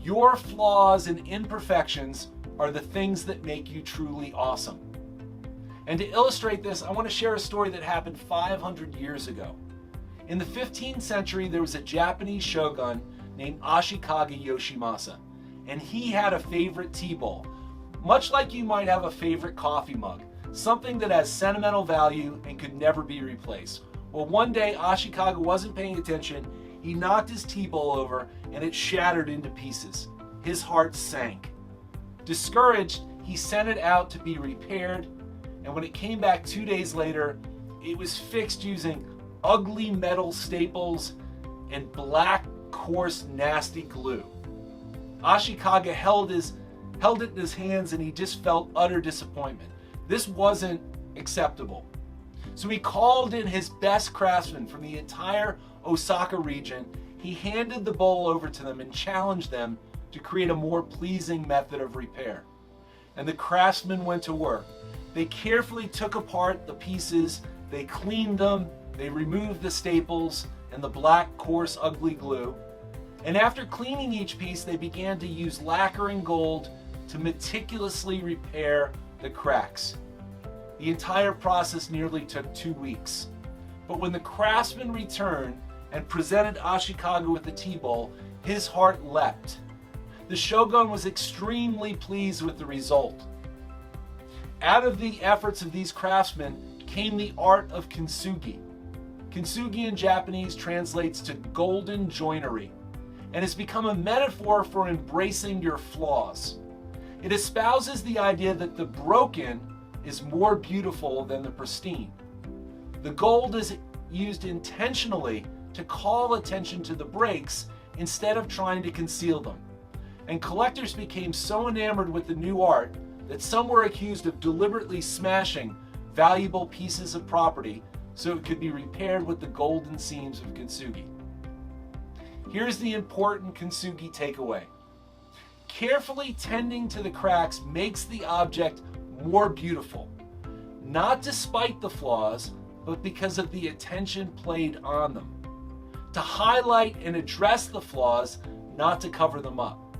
Your flaws and imperfections are the things that make you truly awesome. And to illustrate this, I want to share a story that happened 500 years ago. In the 15th century, there was a Japanese shogun named Ashikaga Yoshimasa, and he had a favorite tea bowl, much like you might have a favorite coffee mug, something that has sentimental value and could never be replaced. Well, one day Ashikaga wasn't paying attention. He knocked his tea bowl over and it shattered into pieces. His heart sank. Discouraged, he sent it out to be repaired, and when it came back 2 days later, it was fixed using ugly metal staples and black, coarse, nasty glue. Ashikaga held it in his hands and he just felt utter disappointment. This wasn't acceptable. So he called in his best craftsmen from the entire Osaka region. He handed the bowl over to them and challenged them to create a more pleasing method of repair. And the craftsmen went to work. They carefully took apart the pieces, they cleaned them, they removed the staples and the black, coarse, ugly glue. And after cleaning each piece, they began to use lacquer and gold to meticulously repair the cracks. The entire process nearly took 2 weeks. But when the craftsman returned and presented Ashikaga with the tea bowl, his heart leapt. The shogun was extremely pleased with the result. Out of the efforts of these craftsmen came the art of Kintsugi. Kintsugi in Japanese translates to golden joinery and has become a metaphor for embracing your flaws. It espouses the idea that the broken is more beautiful than the pristine. The gold is used intentionally to call attention to the breaks instead of trying to conceal them. And collectors became so enamored with the new art that some were accused of deliberately smashing valuable pieces of property so it could be repaired with the golden seams of Kintsugi. Here's the important Kintsugi takeaway. Carefully tending to the cracks makes the object more beautiful, not despite the flaws, but because of the attention played on them. To highlight and address the flaws, not to cover them up.